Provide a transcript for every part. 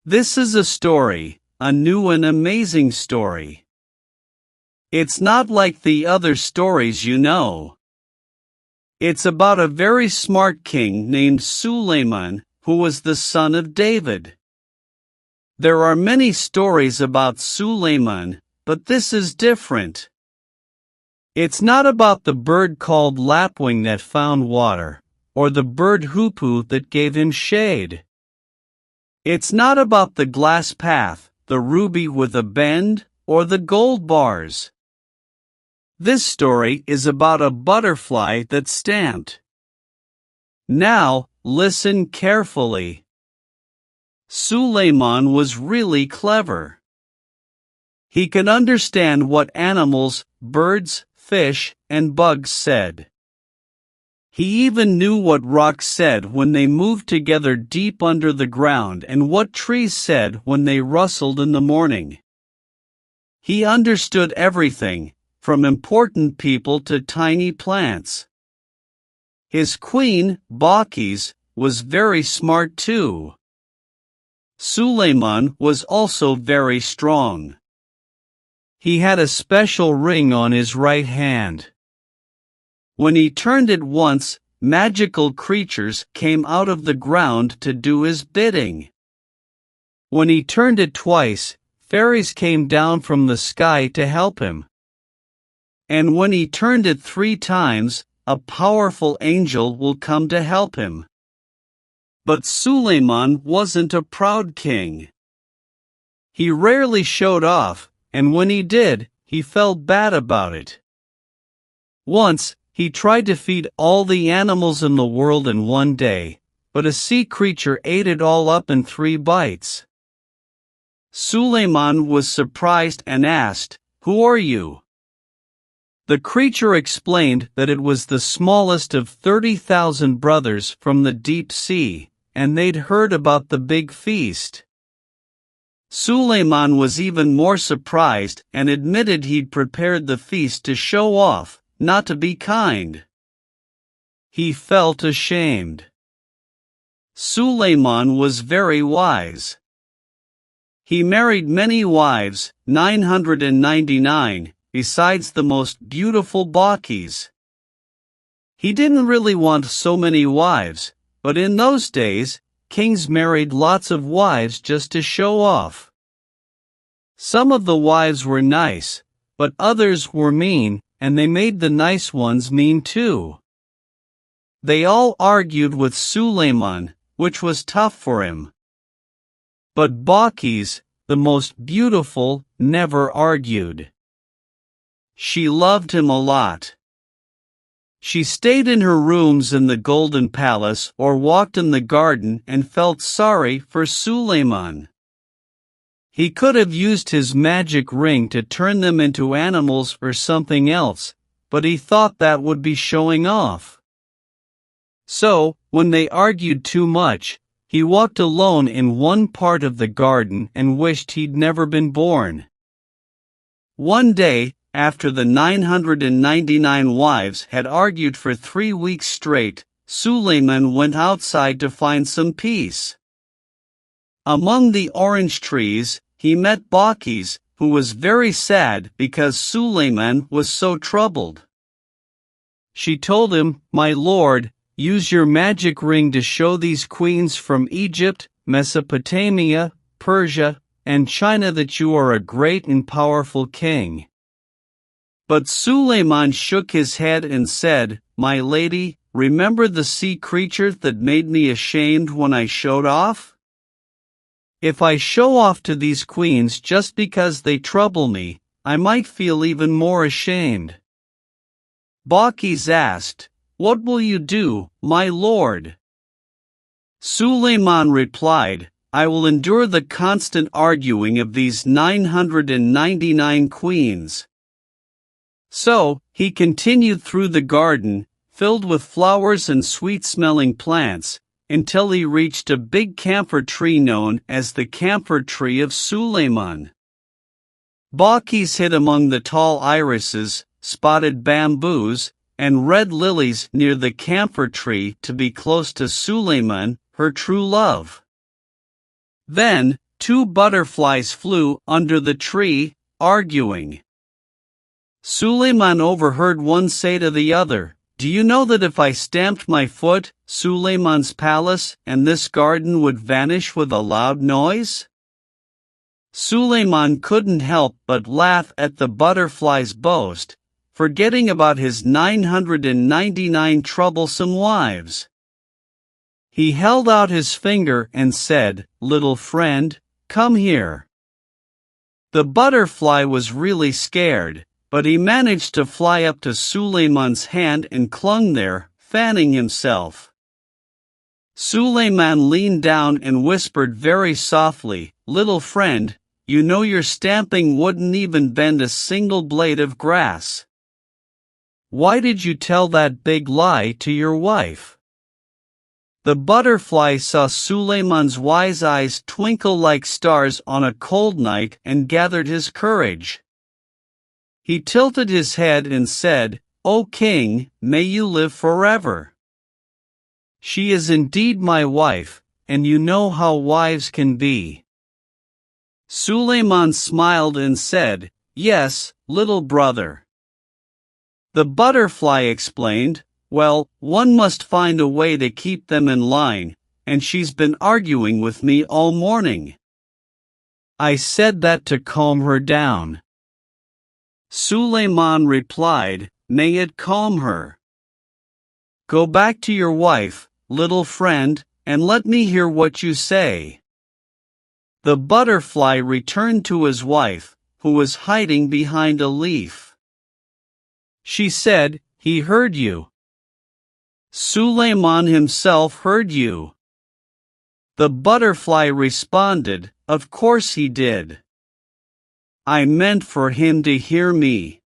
This is a story, a new and amazing story. It's not like the other stories you know. It's about a very smart king named Suleiman, who was the son of David. There are many stories about Suleiman, but this is different. It's not about the bird called lapwing that found water, or the bird hoopoe that gave him shade. It's not about the glass path, the ruby with a bend, or the gold bars. This story is about a butterfly that's stamped. Now, listen carefully. Suleiman was really clever. He could understand what animals, birds, fish, and bugs said. He even knew what rocks said when they moved together deep under the ground and what trees said when they rustled in the morning. He understood everything, from important people to tiny plants. His queen, Balkis, was very smart too. Suleiman was also very strong. He had a special ring on his right hand. When he turned it once, magical creatures came out of the ground to do his bidding. When he turned it twice, fairies came down from the sky to help him. And when he turned it 3 times, a powerful angel will come to help him. But Suleiman wasn't a proud king. He rarely showed off, and when he did, he felt bad about it. Once, he tried to feed all the animals in the world in one day, but a sea creature ate it all up in 3 bites. Suleiman was surprised and asked, "Who are you?" The creature explained that it was the smallest of 30,000 brothers from the deep sea, and they'd heard about the big feast. Suleiman was even more surprised and admitted he'd prepared the feast to show off, not to be kind. He felt ashamed. Suleiman was very wise. He married many wives, 999, besides the most beautiful Balkis. He didn't really want so many wives, but in those days, kings married lots of wives just to show off. Some of the wives were nice, but others were mean, and they made the nice ones mean too. They all argued with Suleiman, which was tough for him. But Balkis, the most beautiful, never argued. She loved him a lot. She stayed in her rooms in the Golden Palace or walked in the garden and felt sorry for Suleiman. He could have used his magic ring to turn them into animals or something else, but he thought that would be showing off. So, when they argued too much, he walked alone in one part of the garden and wished he'd never been born. One day, after the 999 wives had argued for 3 weeks straight, Suleiman went outside to find some peace. Among the orange trees, he met Balkis, who was very sad because Suleiman was so troubled. She told him, "My lord, use your magic ring to show these queens from Egypt, Mesopotamia, Persia, and China that you are a great and powerful king." But Suleiman shook his head and said, "My lady, remember the sea creature that made me ashamed when I showed off? If I show off to these queens just because they trouble me, I might feel even more ashamed." Balkis asked, "What will you do, my lord?" Suleiman replied, "I will endure the constant arguing of these 999 queens." So, he continued through the garden, filled with flowers and sweet-smelling plants, until he reached a big camphor tree known as the camphor tree of Suleiman. Balkis hid among the tall irises, spotted bamboos, and red lilies near the camphor tree to be close to Suleiman, her true love. Then, Two butterflies flew under the tree, arguing. Suleiman overheard one say to the other, "Do you know that if I stamped my foot, Suleiman's palace and this garden would vanish with a loud noise?" Suleiman couldn't help but laugh at the butterfly's boast, forgetting about his 999 troublesome wives. He held out his finger and said, "Little friend, come here." The butterfly was really scared, but he managed to fly up to Suleiman's hand and clung there, fanning himself. Suleiman leaned down and whispered very softly, "Little friend, you know your stamping wouldn't even bend a single blade of grass. Why did you tell that big lie to your wife?" The butterfly saw Suleiman's wise eyes twinkle like stars on a cold night and gathered his courage. He tilted his head and said, "O king, may you live forever. She is indeed my wife, and you know how wives can be." Suleiman smiled and said, "Yes, little brother." The butterfly explained, "Well, one must find a way to keep them in line, and she's been arguing with me all morning. I said that to calm her down." Suleiman replied, "May it calm her. Go back to your wife, little friend, and let me hear what you say." The butterfly returned to his wife, who was hiding behind a leaf. She said, "He heard you. Suleiman himself heard you." The butterfly responded, "Of course he did. I meant for him to hear me."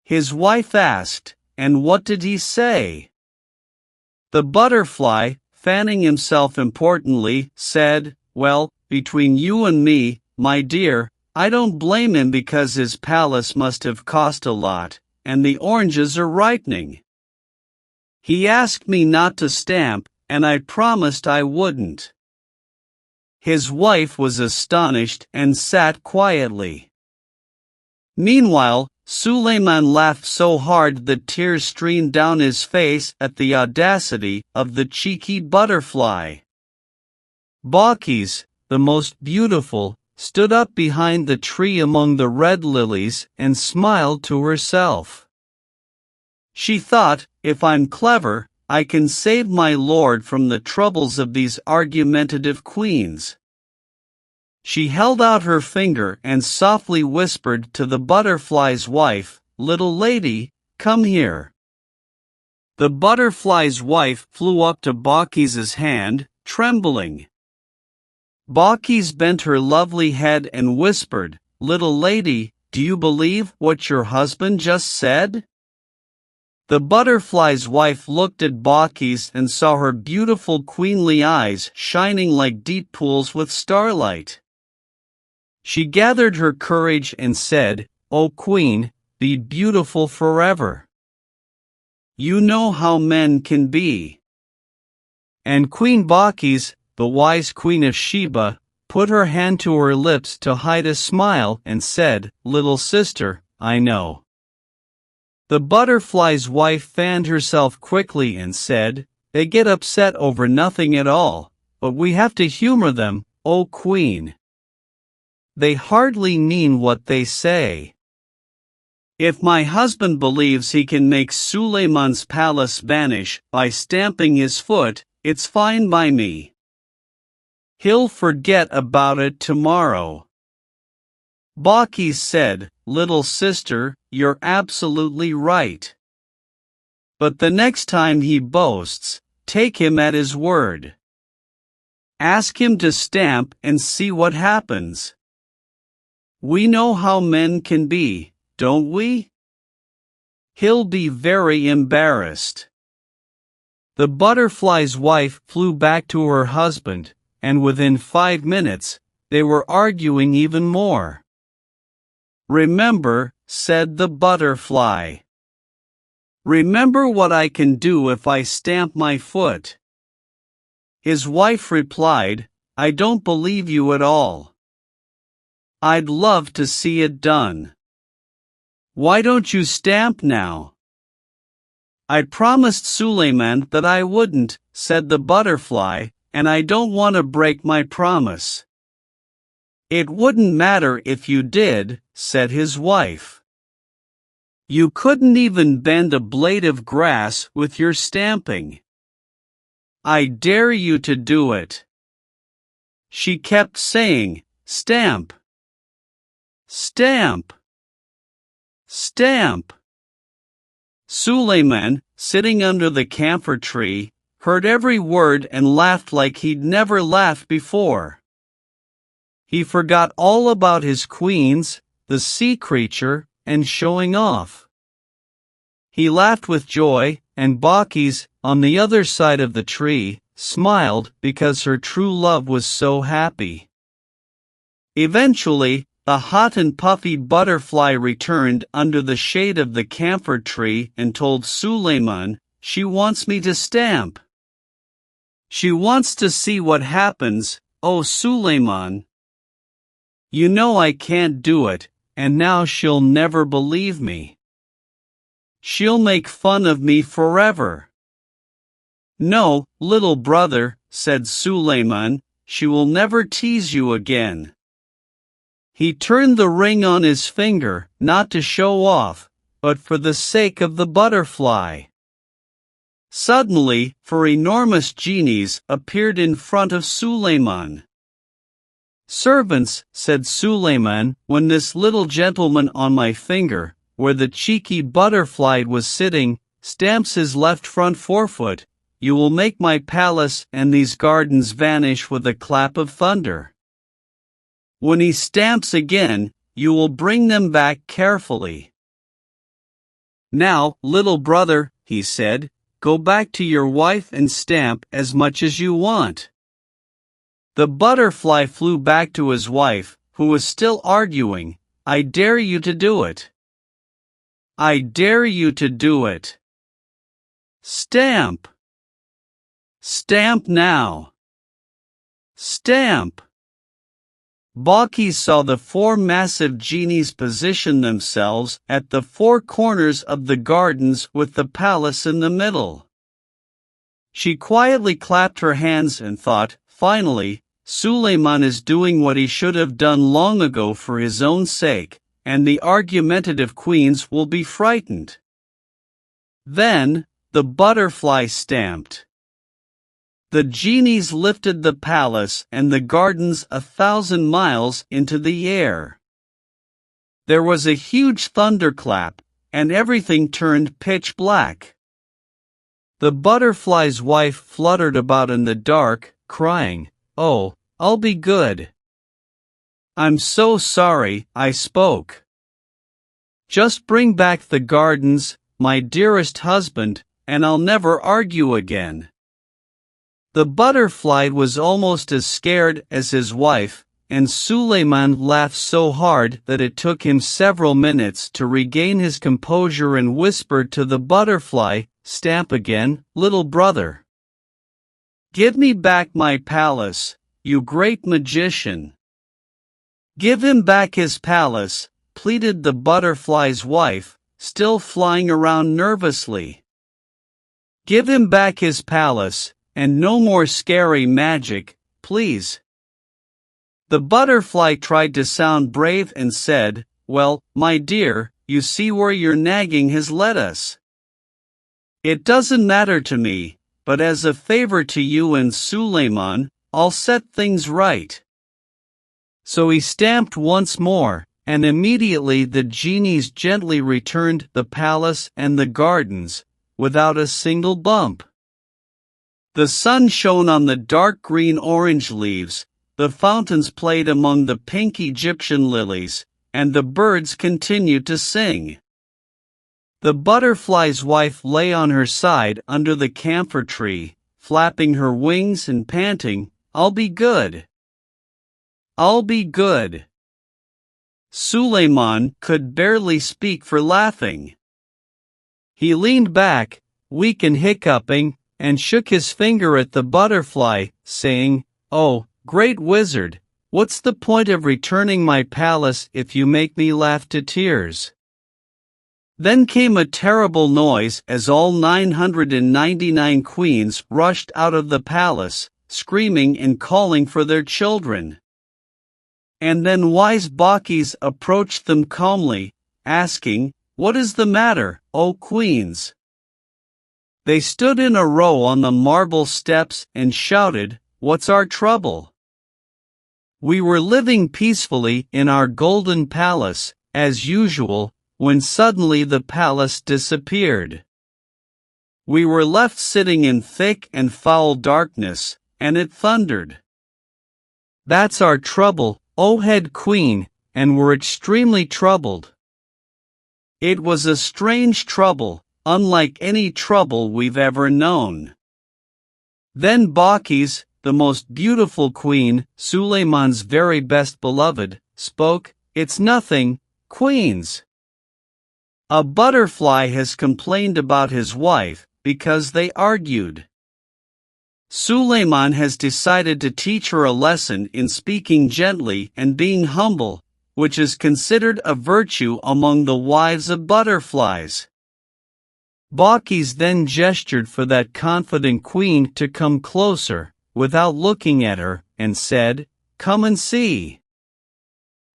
His wife asked, "And what did he say?" The butterfly, fanning himself importantly, said, "Well, between you and me, my dear, I don't blame him because his palace must have cost a lot, and the oranges are ripening. He asked me not to stamp, and I promised I wouldn't." His wife was astonished and sat quietly. Meanwhile, Suleiman laughed so hard that tears streamed down his face at the audacity of the cheeky butterfly. Balkis, the most beautiful, stood up behind the tree among the red lilies and smiled to herself. She thought, "If I'm clever, I can save my lord from the troubles of these argumentative queens." She held out her finger and softly whispered to the butterfly's wife, "Little lady, come here." The butterfly's wife flew up to Balkis's hand, trembling. Balkis bent her lovely head and whispered, "Little lady, do you believe what your husband just said?" The butterfly's wife looked at Balkis and saw her beautiful queenly eyes shining like deep pools with starlight. She gathered her courage and said, "O queen, be beautiful forever. You know how men can be." And Queen Balkis, the wise queen of Sheba, put her hand to her lips to hide a smile and said, "Little sister, I know." The butterfly's wife fanned herself quickly and said, "They get upset over nothing at all, but we have to humor them, O queen. They hardly mean what they say. If my husband believes he can make Suleiman's palace vanish by stamping his foot, it's fine by me. He'll forget about it tomorrow." Balkis said, "Little sister, you're absolutely right. But the next time he boasts, take him at his word. Ask him to stamp and see what happens. We know how men can be, don't we? He'll be very embarrassed." The butterfly's wife flew back to her husband, and within 5 minutes, they were arguing even more. "Remember," said the butterfly. "Remember what I can do if I stamp my foot." His wife replied, I don't believe you at all. I'd love to see it done. Why don't you stamp now? I promised Suleiman that I wouldn't, said the butterfly, and I don't want to break my promise. It wouldn't matter if you did, said his wife. You couldn't even bend a blade of grass with your stamping. I dare you to do it. She kept saying, stamp. Stamp. Stamp. Suleiman, sitting under the camphor tree, heard every word and laughed like he'd never laughed before. He forgot all about his queens, the sea creature, and showing off. He laughed with joy, and Bakis, on the other side of the tree, smiled because her true love was so happy. Eventually, the hot and puffy butterfly returned under the shade of the camphor tree and told Suleiman, she wants me to stamp. She wants to see what happens, oh Suleiman. You know I can't do it, and now she'll never believe me. She'll make fun of me forever. No, little brother, said Suleiman, she will never tease you again. He turned the ring on his finger, not to show off, but for the sake of the butterfly. Suddenly, 4 enormous genies appeared in front of Suleiman. Servants, said Suleiman, when this little gentleman on my finger, where the cheeky butterfly was sitting, stamps his left front forefoot, you will make my palace and these gardens vanish with a clap of thunder. When he stamps again, you will bring them back carefully. Now, little brother, he said, go back to your wife and stamp as much as you want. The butterfly flew back to his wife, who was still arguing, I dare you to do it. I dare you to do it. Stamp. Stamp now. Stamp. Bakis saw the 4 massive genies position themselves at the 4 corners of the gardens with the palace in the middle. She quietly clapped her hands and thought, finally, Suleiman is doing what he should have done long ago for his own sake, and the argumentative queens will be frightened. Then, the butterfly stamped. The genies lifted the palace and the gardens 1,000 miles into the air. There was a huge thunderclap, and everything turned pitch black. The butterfly's wife fluttered about in the dark, crying, oh, I'll be good. I'm so sorry, I spoke. Just bring back the gardens, my dearest husband, and I'll never argue again. The butterfly was almost as scared as his wife, and Suleiman laughed so hard that it took him several minutes to regain his composure and whispered to the butterfly, stamp again, little brother. Give me back my palace, you great magician. Give him back his palace, pleaded the butterfly's wife, still flying around nervously. Give him back his palace, and no more scary magic, please. The butterfly tried to sound brave and said, well, my dear, you see where your nagging has led us. It doesn't matter to me, but as a favor to you and Suleiman, I'll set things right. So he stamped once more, and immediately the genies gently returned the palace and the gardens, without a single bump. The sun shone on the dark green-orange leaves, the fountains played among the pink Egyptian lilies, and the birds continued to sing. The butterfly's wife lay on her side under the camphor tree, flapping her wings and panting, I'll be good. I'll be good. Suleiman could barely speak for laughing. He leaned back, weak and hiccuping, and shook his finger at the butterfly, saying, oh, "Great wizard, what's the point of returning my palace if you make me laugh to tears?" Then came a terrible noise as all 999 queens rushed out of the palace, screaming and calling for their children. And then wise Bacchis approached them calmly, asking, "What is the matter, O queens?" They stood in a row on the marble steps and shouted, "What's our trouble? We were living peacefully in our golden palace, as usual, when suddenly the palace disappeared. We were left sitting in thick and foul darkness, and it thundered. That's our trouble, O head queen, and we're extremely troubled." It was a strange trouble, unlike any trouble we've ever known. Then Bacchis, the most beautiful queen, Suleiman's very best beloved, spoke, "It's nothing, queens. A butterfly has complained about his wife, because they argued. Suleiman has decided to teach her a lesson in speaking gently and being humble, which is considered a virtue among the wives of butterflies." Bacchis then gestured for that confident queen to come closer, without looking at her, and said, "Come and see."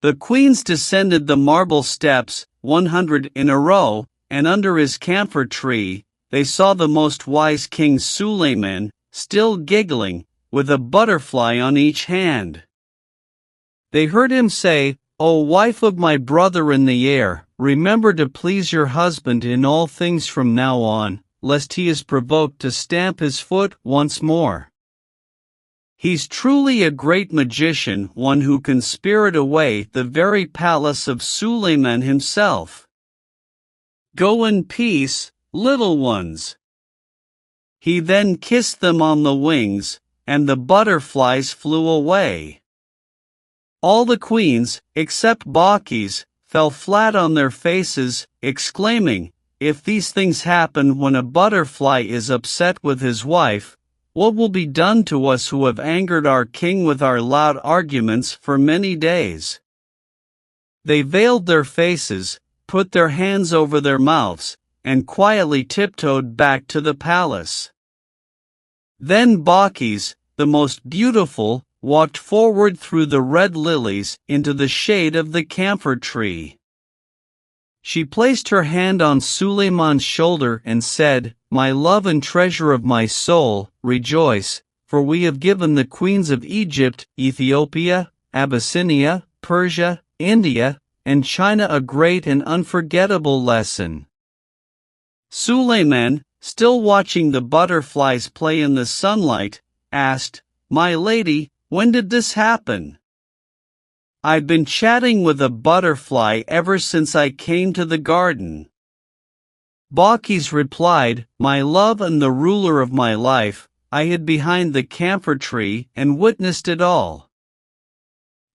The queens descended the marble steps, 100 in a row, and under his camphor tree, they saw the most wise King Suleiman, still giggling, with a butterfly on each hand. They heard him say, "O wife of my brother in the air, remember to please your husband in all things from now on, lest he is provoked to stamp his foot once more. He's truly a great magician, one who can spirit away the very palace of Suleiman himself. Go in peace, little ones." He then kissed them on the wings, and the butterflies flew away. All the queens, except Bacchis, fell flat on their faces, exclaiming, "If these things happen when a butterfly is upset with his wife, what will be done to us who have angered our king with our loud arguments for many days?" They veiled their faces, put their hands over their mouths, and quietly tiptoed back to the palace. Then Bacchis, the most beautiful, walked forward through the red lilies into the shade of the camphor tree. She placed her hand on Suleiman's shoulder and said, "My love and treasure of my soul, rejoice, for we have given the queens of Egypt, Ethiopia, Abyssinia, Persia, India, and China a great and unforgettable lesson." Suleiman, still watching the butterflies play in the sunlight, asked, "My lady, when did this happen?" "I've been chatting with a butterfly ever since I came to the garden." Bacchis replied, "My love and the ruler of my life, I hid behind the camphor tree and witnessed it all.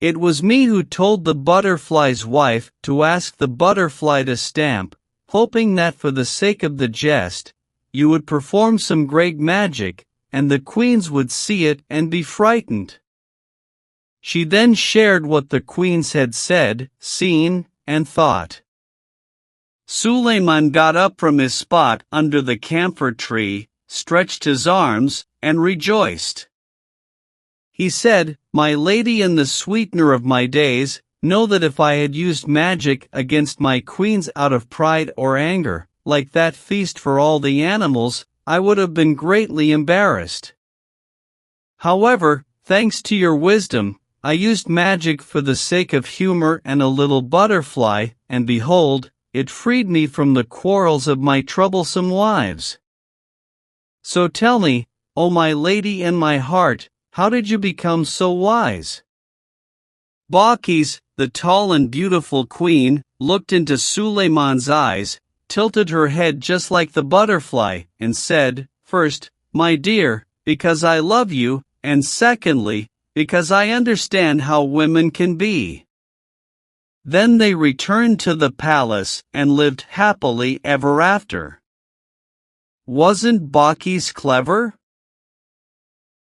It was me who told the butterfly's wife to ask the butterfly to stamp, hoping that for the sake of the jest, you would perform some great magic, and the queens would see it and be frightened." She then shared what the queens had said, seen, and thought. Suleiman got up from his spot under the camphor tree, stretched his arms, and rejoiced. He said, "My lady and the sweetener of my days, know that if I had used magic against my queens out of pride or anger, like that feast for all the animals, I would have been greatly embarrassed. However, thanks to your wisdom, I used magic for the sake of humor and a little butterfly, and behold, it freed me from the quarrels of my troublesome wives. So tell me, O my lady and my heart, how did you become so wise?" Bacchis, the tall and beautiful queen, looked into Suleiman's eyes, tilted her head just like the butterfly, and said, "First, my dear, because I love you, and secondly, because I understand how women can be." Then they returned to the palace and lived happily ever after. Wasn't Bacchis clever?